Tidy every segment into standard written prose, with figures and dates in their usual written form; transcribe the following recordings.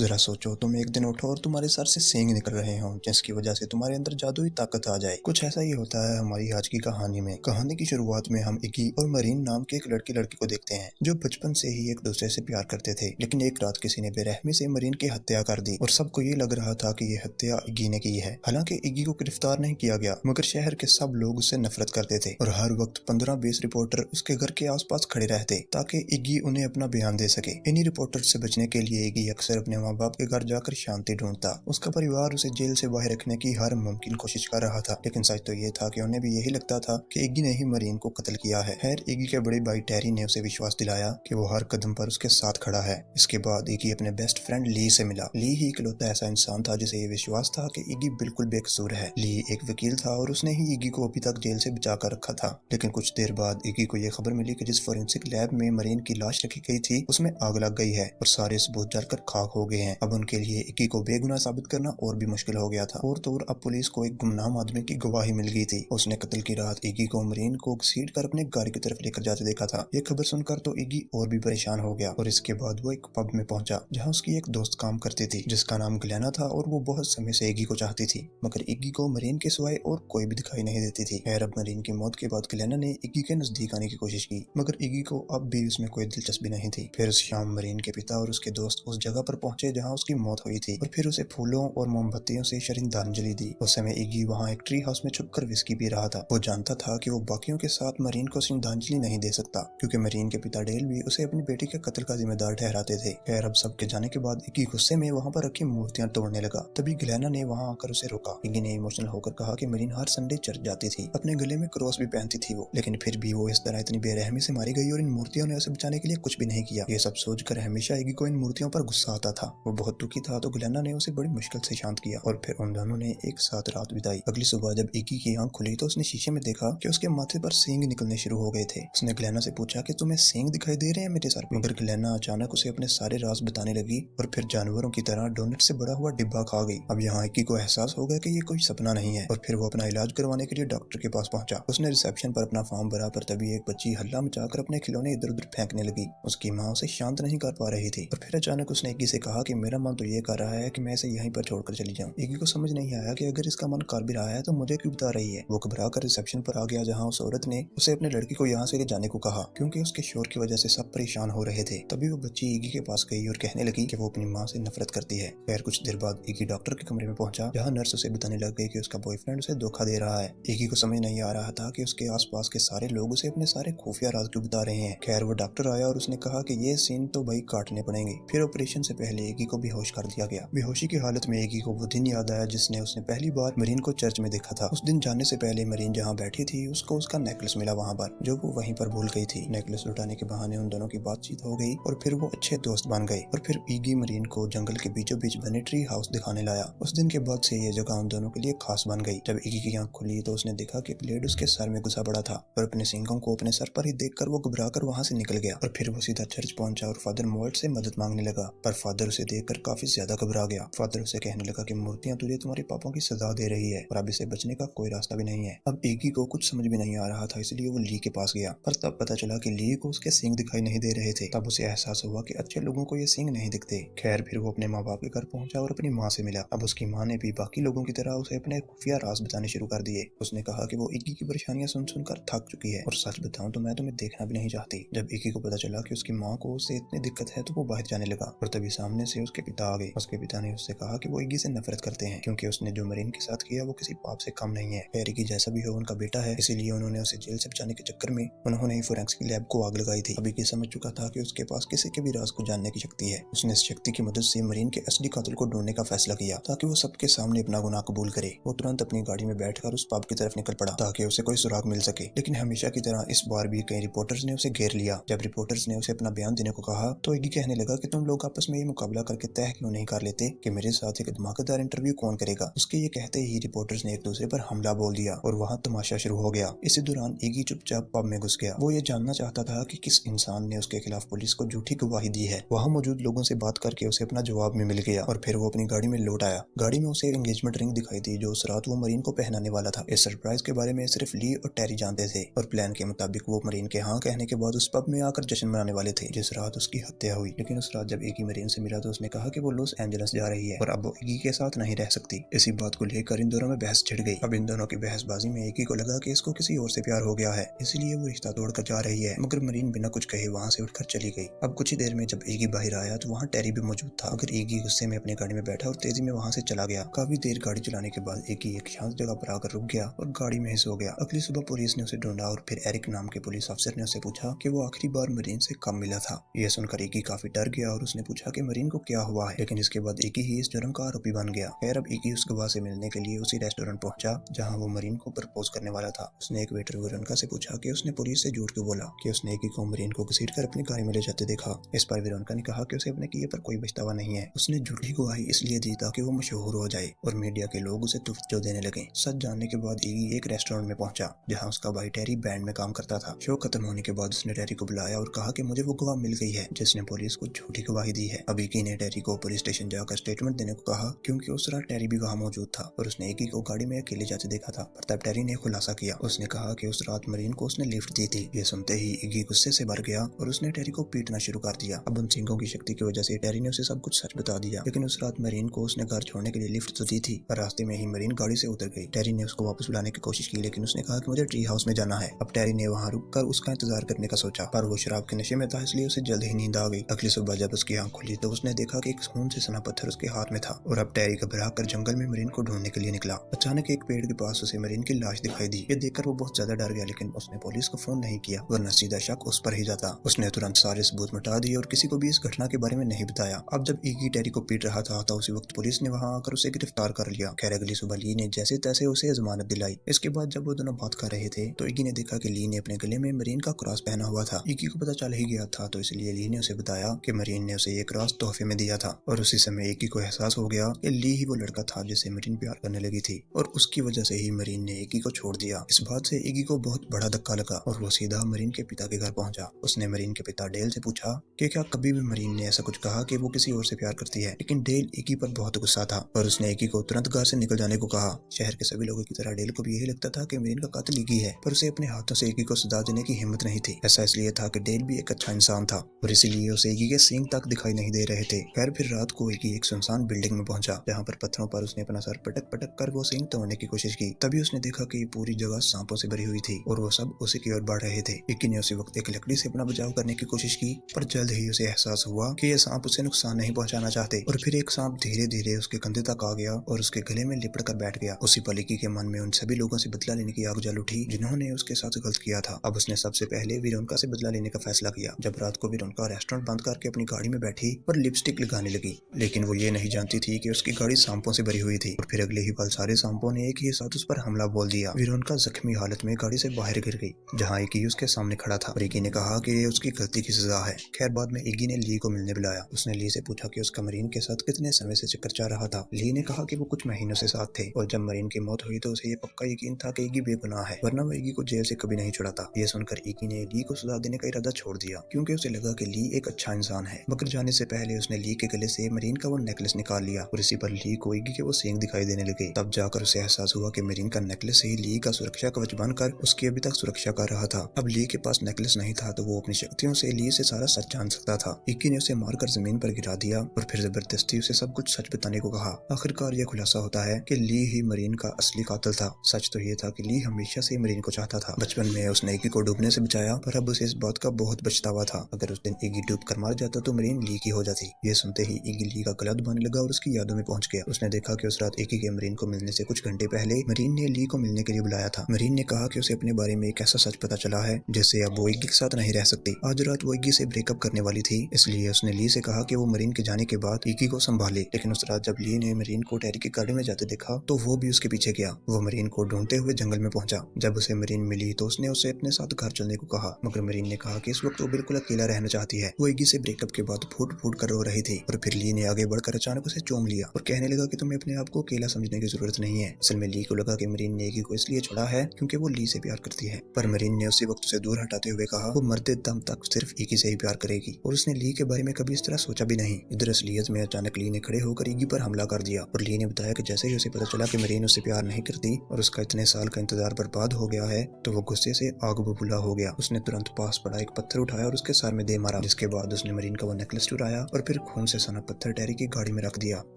जरा सोचो, तुम एक दिन उठो और तुम्हारे सर से सींग निकल रहे हों, जिसकी वजह से तुम्हारे अंदर जादुई ताकत आ जाए। कुछ ऐसा ही होता है हमारी आज की कहानी में। कहानी की शुरुआत में हम इग्गी और मरीन नाम के एक लड़की को देखते हैं, जो बचपन से ही एक दूसरे से प्यार करते थे। लेकिन एक रात किसी ने बेरहमी से मरीन की हत्या कर दी और सबको ये लग रहा था कि ये हत्या इग्गी ने की है। हालांकि इग्गी को गिरफ्तार नहीं किया गया, मगर शहर के सब लोग उससे नफरत करते थे और हर वक्त 15-20 रिपोर्टर उसके घर के आसपास खड़े रहते ताकि इग्गी उन्हें अपना बयान दे सके। इन्हीं रिपोर्टर से बचने के लिए इग्गी अक्सर अपने माँ बाप के घर जाकर शांति ढूंढता। उसका परिवार उसे जेल से बाहर रखने की हर मुमकिन कोशिश कर रहा था, लेकिन सच तो ये था कि उन्हें भी यही लगता था कि इग्गी ने ही मरीन को कत्ल किया है। खैर, इग्गी के बड़े भाई टेरी ने उसे विश्वास दिलाया कि वो हर कदम पर उसके साथ खड़ा है। इसके बाद इग्गी अपने बेस्ट फ्रेंड ली से मिला। ली ही इकलौता ऐसा इंसान था जिसे ये विश्वास था कि इग्गी बिल्कुल बेकसूर है। ली एक वकील था और उसने ही इग्गी को अभी तक जेल से बचा कर रखा था। लेकिन कुछ देर बाद इग्गी को यह खबर मिली कि जिस फोरेंसिक लैब में मरीन की लाश रखी गई थी, उसमें आग लग गई है और सारे सबूत जलकर खाक हो गए हैं। अब उनके लिए इग्गी को बेगुनाह साबित करना और भी मुश्किल हो गया था। और तो और अब पुलिस को एक गुमनाम आदमी की गवाही मिल गई थी। उसने कत्ल की रात इग्गी को मरीन को घसीट कर अपने गाड़ी की तरफ लेकर जाते देखा था। ये खबर सुनकर तो इग्गी और भी परेशान हो गया और इसके बाद वो एक पब में पहुंचा, जहां उसकी एक दोस्त काम करती थी, जिसका नाम ग्लेना था और वो बहुत समय से इग्गी को चाहती थी। मगर इग्गी को मरीन के सिवाय और कोई भी दिखाई नहीं देती थी। खैर, अब मरीन की मौत के बाद ग्लेना ने इग्गी के नजदीक आने की कोशिश की, मगर इग्गी को अब भी उसमें कोई दिलचस्पी नहीं थी। फिर उस शाम मरीन के पिता और उसके दोस्त उस जगह पर पहुंचे जहां उसकी मौत हुई थी और फिर उसे फूलों और मोमबत्तियों से श्रद्धांजलि दी। उस समय इग्गी वहां एक ट्री हाउस में छुपकर विस्की पी रहा था। वो जानता था कि वो बाकियों के साथ मरीन को श्रद्धांजलि नहीं दे सकता, क्योंकि मरीन के पिता डेल भी उसे अपनी बेटी के कत्ल का जिम्मेदार ठहराते थे। खैर, अब सबके जाने के बाद इग्गी गुस्से में वहां पर रखी मूर्तियां तोड़ने लगा। तभी ग्लेना ने वहां आकर उसे रोका। इग्गी ने इमोशनल होकर कहा कि मरीन हर संडे चर्च जाती थी, अपने गले में क्रॉस भी पहनती थी वो, लेकिन फिर भी वो इस तरह इतनी बेरहमी से मारी गई और इन मूर्तियों ने उसे बचाने के लिए कुछ भी नहीं किया। ये सब सोचकर हमेशा इग्गी को इन मूर्तियों पर गुस्सा आता था। वो बहुत दुखी था, तो ग्लेना ने उसे बड़ी मुश्किल से शांत किया और फिर उन दोनों ने एक साथ रात बिताई। अगली सुबह जब इग्गी की आंख खुली तो उसने शीशे में देखा कि उसके माथे पर सींग निकलने शुरू हो गए थे। उसने ग्लेना से पूछा कि तुम्हें सींग दिखाई दे रहे हैं मेरे सर पे? मगर ग्लेना अचानक उसे अपने सारे राज बताने लगी और फिर जानवरों की तरह डोनट से बड़ा हुआ डिब्बा खा गई। अब यहाँ इग्गी को एहसास हो गया कि ये कोई सपना नहीं है और फिर वो अपना इलाज करवाने के लिए डॉक्टर के पास पहुंचा। उसने रिसेप्शन पर अपना फॉर्म भरा, पर तभी एक बच्ची हल्ला मचाकर अपने खिलौने इधर उधर फेंकने लगी। उसकी माँ उसे शांत नहीं कर पा रही थी और फिर अचानक उसने इग्गी से कहा कि मेरा मन तो ये कर रहा है कि मैं इसे यहीं पर छोड़कर चली जाऊं। इग्गी को समझ नहीं आया कि अगर इसका मन कर भी रहा है तो मुझे क्यों बता रही है। वो घबरा कर रिसेप्शन पर आ गया, जहाँ उस औरत ने उसे अपने लड़की को यहाँ से ले जाने को कहा, क्योंकि उसके शोर की वजह से सब परेशान हो रहे थे। तभी वो बच्ची इग्गी के पास गई और कहने लगी कि वो अपनी माँ से नफरत करती है। खैर, कुछ देर बाद इग्गी डॉक्टर के कमरे में पहुंचा, जहाँ नर्स उसे बताने लग गई कि उसका बॉयफ्रेंड उसे धोखा दे रहा है। इग्गी को समझ नहीं आ रहा था कि उसके आसपास के सारे लोग उसे अपने सारे खुफिया राज क्यों बता रहे हैं। खैर, वो डॉक्टर आया और उसने कहा कि ये सीन तो भाई काटने पड़ेंगे। फिर ऑपरेशन से पहले इग्गी को बेहोश कर दिया गया। बेहोशी की हालत में इग्गी को वो दिन याद आया जिसने उसने पहली बार मरीन को चर्च में देखा था। उस दिन जाने से पहले मरीन जहाँ बैठी थी, उसको उसका नेकलेस मिला वहाँ पर, जो वो वहीं पर भूल गई थी। नेकलेस लुटाने के बहाने उन दोनों की बातचीत हो गई और फिर वो अच्छे दोस्त बन गए। और फिर इग्गी मरीन को जंगल के बीचों बीच बने ट्री हाउस दिखाने लाया। उस दिन के बाद से ये जगह उन दोनों के लिए खास बन गई। जब इग्गी की आंख खुली तो उसने देखा कि ब्लेड उसके सर में घुसा पड़ा था और अपने सींगों को अपने सर पर ही देखकर वो घबरा कर वहाँ से निकल गया। और फिर वो सीधा चर्च पहुंचा और फादर मोल्ट से मदद मांगने लगा, पर फादर उसे देखकर काफी ज्यादा घबरा गया। फादर उसे कहने लगा कि मूर्तियां तुझे तुम्हारे पापों की सजा दे रही है और अब इसे बचने का कोई रास्ता भी नहीं है। अब इग्गी को कुछ समझ भी नहीं आ रहा था, इसलिए वो ली के पास गया, पर तब पता चला कि ली को उसके सींग दिखाई नहीं दे रहे थे। तब उसे एहसास हुआ कि अच्छे लोगों को ये सींग नहीं दिखते। खैर, फिर वो अपने माँ बाप के घर पहुंचा और अपनी माँ से मिला। अब उसकी माँ ने भी बाकी लोगों की तरह उसे अपने खुफिया राज बताने शुरू कर दिए। उसने कहा कि वो इग्गी की परेशानियां सुन सुनकर थक चुकी है और सच बताऊं तो मैं तुम्हें देखना भी नहीं चाहती। जब इग्गी को पता चला कि उसकी माँ को उससे इतनी दिक्कत है तो वो बाहर जाने लगा और तभी सामने से उसके पिता आ गए। उसके पिता ने उससे कहा कि वो इग्गी से नफरत करते हैं, क्योंकि उसने जो मरीन के साथ किया वो किसी पाप से कम नहीं है। खैर, इग्गी जैसा भी हो उनका बेटा है, इसीलिए उन्होंने उसे जेल से बचाने के चक्कर में उन्होंने ही फोरेंसिक लैब को आग लगाई थी। अब इग्गी समझ चुका था कि उसके पास किसी के भी राज को जानने की शक्ति है। उसने इस शक्ति की मदद से मरीन के असली कातिल को ढूंढने का फैसला किया ताकि वो सबके सामने अपना गुनाह कबूल करे। वो तुरंत अपनी गाड़ी में बैठकर उस पब की तरफ निकल पड़ा ताकि उसे कोई सुराग मिल सके। लेकिन हमेशा की तरह इस बार भी कई रिपोर्टर्स ने उसे घेर लिया। जब रिपोर्टर्स ने उसे अपना बयान देने को कहा तो इग्गी कहने लगा कि तुम लोग आपस में ये मुकाबला करके तय क्यों नहीं कर लेते कि मेरे साथ एक धमाकेदार इंटरव्यू कौन करेगा। उसके ये कहते ही रिपोर्टर्स ने एक दूसरे पर हमला बोल दिया और वहाँ तमाशा शुरू हो गया। इसी दौरान इग्गी चुपचाप पब में घुस गया। वो ये जानना चाहता था कि किस इंसान ने उसके खिलाफ पुलिस को झूठी गवाही दी है। वहाँ मौजूद लोगों से बात करके उसे अपना जवाब भी मिल गया और फिर वो अपनी गाड़ी में लौट आया। गाड़ी में उसे एंगेजमेंट रिंग दिखाई दी जो उस रात वो मरीन को पहनाने वाला था। इस सरप्राइज के बारे में सिर्फ ली और टेरी जानते थे और प्लान के मुताबिक वो मरीन के हाँ कहने के बाद उस पब में आकर जश्न मनाने वाले थे जिस रात उसकी हत्या हुई। लेकिन उस रात जब इग्गी मरीन से मिला तो तो उसने कहा कि वो लॉस एंजलिस जा रही है और अब वो इगी के साथ नहीं रह सकती। इसी बात को लेकर इन दोनों में बहस छिड़ गई। अब इन दोनों की बहसबाजी में इगी को लगा कि इसको किसी और से प्यार हो गया है, इसलिए वो रिश्ता तोड़कर जा रही है, मगर मरीन बिना कुछ कहे वहाँ से उठकर चली गई। अब कुछ ही देर में जब इगी बाहर आया तो वहाँ टेरी भी मौजूद था, मगर इगी गुस्से में अपनी गाड़ी में बैठा और तेजी में वहाँ से चला गया। काफी देर गाड़ी चलाने के बाद इगी एक शांत जगह पर आकर रुक गया और गाड़ी में ही सो गया। अगली सुबह पुलिस ने उसे ढूंढा और फिर एरिक नाम के पुलिस अफसर ने उसे पूछा कि वो आखिरी बार मरीन से कब मिला था। यह सुनकर इगी काफी डर गया और उसने पूछा कि मरीन को क्या हुआ है, लेकिन इसके बाद इगी ही इस जुर्म का आरोपी बन गया। खैर अब इगी उस गवाह से मिलने के लिए उसी रेस्टोरेंट पहुंचा जहां वो मरीन को प्रपोज करने वाला था। उसने एक वेटर वेरोनिका से पूछा कि उसने पुलिस से झूठ क्यों बोला कि उसने इगी को मरीन को घसीटकर अपनी गाड़ी में ले जाते देखा। इस पर वेरोनिका ने कहा कि उसे अपने किए पर कोई पछतावा नहीं है, उसने झूठी गवाही इसलिए दी ताकि वो मशहूर हो जाए और मीडिया के लोग उसे तवज्जो देने लगे। सच जानने के बाद इगी एक रेस्टोरेंट में पहुंचा जहां उसका भाई टेरी बैंड में काम करता था। शो खत्म होने के बाद उसने टेरी को बुलाया और कहा कि मुझे वो गवाह मिल गई है जिसने पुलिस को झूठी गवाही दी है। अब इगी ने टेरी को पुलिस स्टेशन जाकर स्टेटमेंट देने को कहा क्योंकि उस रात टेरी भी वहाँ मौजूद था और उसने इगी को गाड़ी में अकेले जाते देखा था। पर तब टेरी ने खुलासा किया। उसने कहा कि उस रात मरीन को उसने लिफ्ट दी थी। ये सुनते ही इगी गुस्से से भर गया और उसने टेरी को पीटना शुरू कर दिया। अब उन सिंगों की शक्ति की वजह से टेरी ने उसे सब कुछ सच बता दिया, लेकिन उस रात मरीन को उसने घर छोड़ने के लिए लिफ्ट तो दी थी पर रास्ते में ही मरीन गाड़ी से उतर गई। टेरी ने उसको वापस बुलाने की कोशिश की, लेकिन उसने कहा कि मुझे ट्री हाउस में जाना है। अब टेरी ने वहाँ रुककर उसका इंतजार करने का सोचा, पर वो शराब के नशे में था इसलिए उसे जल्द ही नींद आ गई। अगली सुबह जब उसकी आंख खुली तो उसने देखा कि एक खून से सना पत्थर उसके हाथ में था और अब टेरी घबरा कर जंगल में मरीन को ढूंढने के लिए निकला। अचानक एक पेड़ के पास उसे मरीन की लाश दिखाई दी। ये देखकर वो बहुत ज्यादा डर गया, लेकिन उसने पुलिस को फोन नहीं किया वरना सीधा शक उस पर ही जाता। उसने तुरंत सारे सबूत मिटा दिए और किसी को भी इस घटना के बारे में नहीं बताया। अब जब इगी टेरी को पीट रहा था तो उसी वक्त पुलिस ने वहां आकर उसे गिरफ्तार कर लिया। खैर अगली सुबह ली ने जैसे तैसे उसे जमानत दिलाई। इसके बाद जब वो दोनों बात कर रहे थे तो इगी ने देखा कि ली ने अपने गले में मरीन का क्रॉस पहना हुआ था। इगी को पता चल ही गया था तो इसलिए ली ने उसे बताया कि मरीन ने उसे ये क्रॉस तोहफे में दिया था और उसी समय इगी को एहसास हो गया कि ली ही वो लड़का था जिससे मरीन प्यार करने लगी थी और उसकी वजह से ही मरीन ने इगी को छोड़ दिया। इस बात से इगी को बहुत बड़ा धक्का लगा और वो सीधा मरीन के पिता के घर पहुंचा। उसने मरीन के पिता डेल से पूछा कि क्या कभी भी मरीन ने ऐसा कुछ कहा कि वो किसी और से प्यार करती है, लेकिन डेल इगी पर बहुत गुस्सा था और उसने इगी को तुरंत घर से निकल जाने को कहा। शहर के सभी लोगों की तरह डेल को भी यही लगता था कि मरीन का कातिल इगी है, पर उसे अपने हाथों से इगी को सजा देने की हिम्मत नहीं थी। ऐसा इसलिए था कि डेल भी एक अच्छा इंसान था और इसीलिए उसे इगी के सींग तक दिखाई नहीं दे रहे थे। खैर फिर रात को इगी एक सुनसान बिल्डिंग में पहुंचा जहाँ पर पत्थरों पर उसने अपना सर पटक पटक कर वो सींग तोड़ने की कोशिश की। तभी उसने देखा कि पूरी जगह सांपों से भरी हुई थी और वो सब उसी की ओर बढ़ रहे थे। इगी ने उसी वक्त एक लकड़ी से अपना बचाव करने की कोशिश की, पर जल्द ही उसे एहसास हुआ कि ये सांप उसे नुकसान नहीं पहुंचाना चाहते और फिर एक सांप धीरे धीरे उसके कंधे तक आ गया और उसके गले में लिपट कर बैठ गया। उसी पल इगी के मन में उन सभी लोगों से बदला लेने की आग जल उठी जिन्होंने उसके साथ गलत किया था। अब उसने सबसे पहले वेरोनिका से बदला लेने का फैसला किया। जब रात को वेरोनिका रेस्टोरेंट बंद करके अपनी गाड़ी में बैठी और लिपस्टिक लगाने लगी, लेकिन वो ये नहीं जानती थी कि उसकी गाड़ी सांपों से भरी हुई थी और फिर अगले ही पल सारे सांपों ने एक ही साथ उस पर हमला बोल दिया। वेरोनिका जख्मी हालत में गाड़ी से बाहर गिर गई जहाँ इगी उसके सामने खड़ा था और इगी ने कहा कि ये उसकी गलती की सजा है। खैर बाद में इगी ने ली को मिलने बुलाया। उसने ली से पूछा कि उसका मरीन के साथ कितने समय से चक्कर चल रहा था। ली ने कहा कि वो कुछ महीनों से साथ थे और जब मरीन की मौत हुई तो उसे ये पक्का यकीन था कि इगी बेगुनाह है, वरना वो इगी को जेल से कभी नहीं छुड़ाता। ये सुनकर इगी ने ली को सजा देने का इरादा छोड़ दिया क्योंकि उसे लगा कि ली एक अच्छा इंसान है। मगर जाने से पहले उसने ली के गले से मरीन का वो नेकलेस निकाल लिया और इसी पर ली को इगी के वो सींग दिखाई देने लगे। तब जाकर उसे एहसास हुआ कि मरीन का नेकलेस ही ली का सुरक्षा कवच बनकर उसकी अभी तक सुरक्षा कर रहा था। अब ली के पास नेकलेस नहीं था तो वो अपनी शक्तियों से ली से सारा सच जान सकता था। इगी ने उसे मारकर जमीन पर गिरा दिया और फिर जबरदस्ती उसे सब कुछ सच बताने को कहा। आखिरकार यह खुलासा होता है कि ली ही मरीन का असली कातिल था। सच तो ये था कि ली हमेशा से मरीन को चाहता था। बचपन में उसने इगी को डूबने से बचाया पर अब उसे इस बात का बहुत पछतावा था। अगर उस दिन इगी डूब कर मार जाता तो मरीन ली की हो जाती। ये सुनते ही इगी ली का गला दबाने लगा और उसकी यादों में पहुंच गया। उसने देखा कि उस रात इगी के मरीन को मिलने से कुछ घंटे पहले मरीन ने ली को मिलने के लिए बुलाया था। मरीन ने कहा कि उसे अपने बारे में एक ऐसा सच पता चला है जिससे अब वो इगी के साथ नहीं रह सकती। आज रात वो इगी से ब्रेकअप करने वाली थी, इसलिए उसने ली से कहा कि वो मरीन के जाने के बाद इगी को संभाले। लेकिन उस रात जब ली ने मरीन को टेरी की गाड़ी में जाते देखा तो वो भी उसके पीछे गया। वो मरीन को ढूंढते हुए जंगल में पहुंचा। जब उसे मरीन मिली तो उसने उसे अपने साथ घर चलने को कहा, मगर मरीन ने कहा कि इस वक्त वो बिल्कुल अकेला रहना चाहती है। वो इगी से ब्रेकअप के बाद फूट फूट कर रो रही थी और फिर ली ने आगे बढ़कर अचानक उसे चूम लिया और कहने लगा कि तुम्हें अपने आप को अकेला समझने की जरूरत नहीं है। असल में ली को लगा कि मरीन ने इगी को इसलिए छोड़ा है क्योंकि वो ली से प्यार करती है, पर मरीन ने उसी वक्त उसे दूर हटाते हुए कहा वो मरते दम तक सिर्फ इगी से ही प्यार करेगी और उसने ली के बारे में कभी इस तरह सोचा भी नहीं। इधर असलियत में अचानक ली ने खड़े होकर इगी पर हमला कर दिया और ली ने बताया कि जैसे ही उसे पता चला कि मरीन उससे प्यार नहीं करती और उसका इतने साल का इंतजार बर्बाद हो गया है तो वो गुस्से से आग बबूला हो गया। उसने तुरंत पास पड़ा एक पत्थर उठाया और उसके सर में दे मारा, जिसके बाद उसने मरीन का वो नेकलेस चुराया और फिर खून से सना पत्थर टेरी की गाड़ी में रख दिया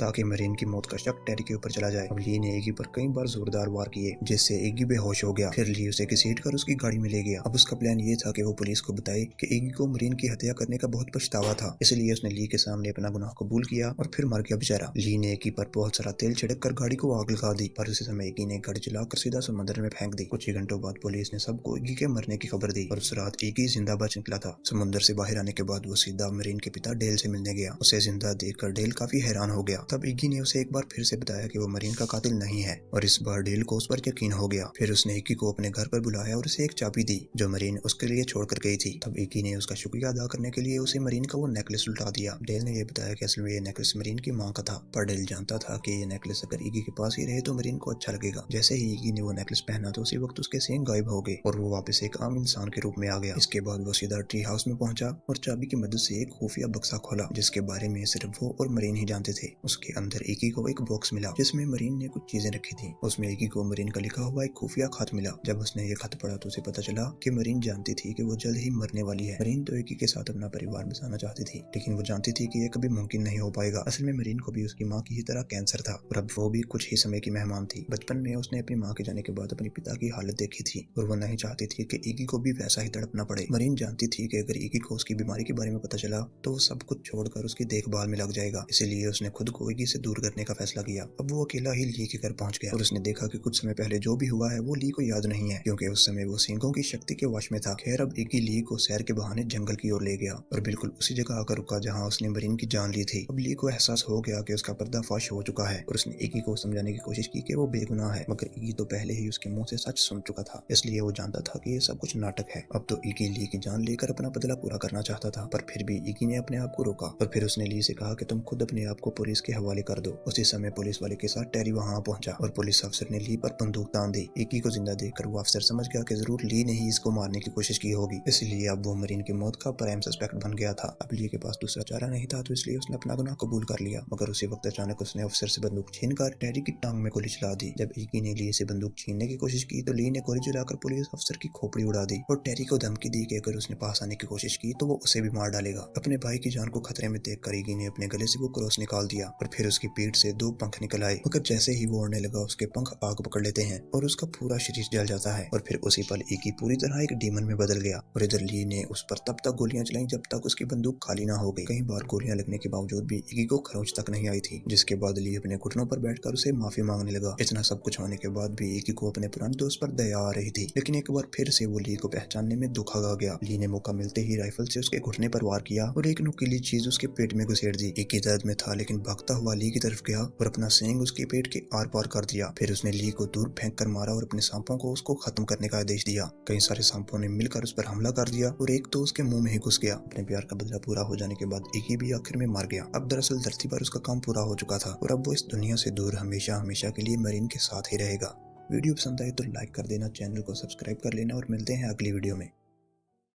ताकि मरीन की मौत का शक टेरी के ऊपर चला जाए। अब ली ने एगी पर कई बार जोरदार वार किए जिससे एगी बेहोश हो गया। फिर ली उसे घसीट कर उसकी गाड़ी में ले गया। अब उसका प्लान ये था कि वो पुलिस को बताए कि एगी को मरीन की हत्या करने का बहुत पछतावा था, इसलिए उसने ली के सामने अपना गुनाह कबूल किया और फिर मर गया बेचारा। ली ने एगी पर बहुत सारा तेल छिड़क कर गाड़ी को आग लगा दी, पर उसी समय एगी ने गाड़ी चलाकर सीधा समुद्र में फेंक दी। कुछ ही घंटों बाद पुलिस ने सबको एगी के मरने की खबर दी और उस रात एगी जिंदा बच निकला था। समुद्र से बाहर आने के बाद वो सीधा मरीन के पिता डेल से मिलने गया। उसे जिंदा देखकर डेल काफी हैरान हो गया। तब एगी ने उसे एक बार फिर से बताया कि वो मरीन का कातिल नहीं है और इस बार डेल को उस पर यकीन हो गया। फिर उसने एगी को अपने घर पर बुलाया और उसे एक चाबी दी जो मरीन उसके लिए छोड़कर गई थी। तब एगी ने उसका शुक्रिया अदा करने के लिए उसे मरीन का वो नेकलेस उल्टा दिया। डेल ने यह बताया कि असल में ये नेकलेस मरीन की माँ का था, पर डेल जानता था कि ये नेकलेस अगर एगी के पास ही रहे तो मरीन को अच्छा लगेगा। जैसे ही एगी ने वो नेकलेस पहना तो उसी वक्त उसके सींग गायब हो गए और वो वापस एक आम इंसान के रूप में आ गया। इसके बाद वो सीधा ट्री हाउस में पहुंचा और चाबी की मदद से एक खुफिया बक्सा खोला जिसके बारे में सिर्फ वो और मरीन ही जानते थे। उसके अंदर एगी को एक बॉक्स मिला जिसमें मरीन ने कुछ चीजें रखी थी। उसमें एगी को मरीन का लिखा हुआ एक खुफिया खत मिला। जब उसने ये खत पढ़ा तो उसे पता चला कि मरीन जानती थी कि वो जल्द ही मरने वाली है। मरीन तो एगी के साथ अपना परिवार बसाना चाहती थी, लेकिन वो जानती थी कि ये कभी मुमकिन नहीं हो पाएगा। असल में मरीन को भी उसकी माँ की ही तरह कैंसर था और अब वो भी कुछ ही समय की मेहमान थी। बचपन में उसने अपनी माँ के जाने के बाद अपने पिता की हालत देखी थी और वो नहीं चाहती थी कि एगी को भी वैसा ही तड़पना पड़े। मरीन जानती थी कि अगर एगी को उसकी बीमारी के बारे में पता चला तो वो सब कुछ छोड़कर उसकी देखभाल में लग जाएगा, इसीलिए उसने खुद को एगी से दूर करने का फैसला किया। अब वो अकेला ही ली के घर पहुंच गया और उसने देखा कि कुछ समय पहले जो भी हुआ है वो ली को याद नहीं है क्योंकि उस समय वो सींगों की शक्ति के वश में था। खैर अब एगी ली को सैर के बहाने जंगल की ओर ले गया और बिल्कुल उसी जगह आकर रुका जहाँ उसने मरीन की जान ली थी। अब ली को एहसास हो गया कि उसका पर्दाफाश हो चुका है और उसने एगी को समझाने की कोशिश की कि वो बेगुनाह है, मगर एगी तो पहले ही उसके मुंह से सच सुन चुका था, इसलिए वो जानता था कि ये सब कुछ नाटक है। अब तो एगी ली की जान लेकर अपना बदला पूरा करना चाहता था, पर फिर भी एगी ने अपने आप को रोका और फिर उसने ली से कहा कि तुम खुद अपने आप को पुलिस के हवाले कर दो। उसी समय पुलिस वाले के साथ टेरी वहां पहुंचा और पुलिस अफसर ने ली पर बंदूक तान दी। एगी को जिंदा देखकर वो अफसर समझ गया कि जरूर ली ने ही इसको मारने की कोशिश की होगी, इसलिए अब वो मरीन की मौत का प्राइम सस्पेक्ट बन गया था। अब ली के पास दूसरा चारा नहीं था तो इसलिए उसने अपना गुनाह कबूल कर लिया, मगर उसी वक्त अचानक उसने अफसर से बंदूक छीनकर टेरी की टांग में गोली चला दी। जब एगी ने ली से बंदूक छीनने की कोशिश की तो ली ने गोली चलाकर पुलिस अफसर की खोपड़ी उड़ा दी और टेरी को धमकी दी कि अगर उसने पास आने की कोशिश की तो वो उसे भी मार डालेगा। अपने भाई की जान को खतरे में देखकर एगी ने अपने गले से वो क्रॉस निकाल दिया और फिर उसकी पीठ से 2 पंख निकल आए, मगर जैसे ही वो उड़ने लगा उसके पंख आग पकड़ लेते हैं और उसका पूरा शरीर जल जाता है और फिर उसी पल एगी पूरी तरह एक डीमन में बदल गया। और इधर ली ने उस पर तब तक गोलियां चलाई जब तक उसकी बंदूक खाली ना हो गई। कई बार गोलियां लगने के बावजूद भी एगी को खरोंच तक नहीं आई थी, जिसके बाद ली अपने घुटनों पर बैठकर उसे माफी मांगने लगा। इतना सब कुछ होने के बाद भी एगी को अपने पुराने दोस्त पर दया आ रही थी, लेकिन एक बार फिर से वो ली को पहचानने में धोखा खा गया। ली ने मौका मिलते ही राइफल से उसके घुटने पर वार किया और एक नुकीली चीज उसके पेट में घुसेड़ दी। एगी दर्द में था लेकिन भागता हुआ ली की तरफ गया और अपना सींग उसके पेट के आर पार कर दिया। फिर उसने ली को दूर फेंक कर मारा और अपने सांपों को उसको खत्म करने का आदेश दिया। कई सारे सांपों ने मिलकर उस पर हमला कर दिया और एक तो उसके मुंह में ही घुस गया। अपने प्यार का बदला पूरा हो जाने के बाद एगी भी आखिर में मर गया। अब दरअसल धरती पर उसका काम पूरा हो चुका था और अब वो इस दुनिया से दूर हमेशा हमेशा के लिए मरीन के साथ ही रहेगा। वीडियो पसंद आए तो लाइक कर देना, चैनल को सब्सक्राइब कर लेना और मिलते हैं अगली वीडियो में।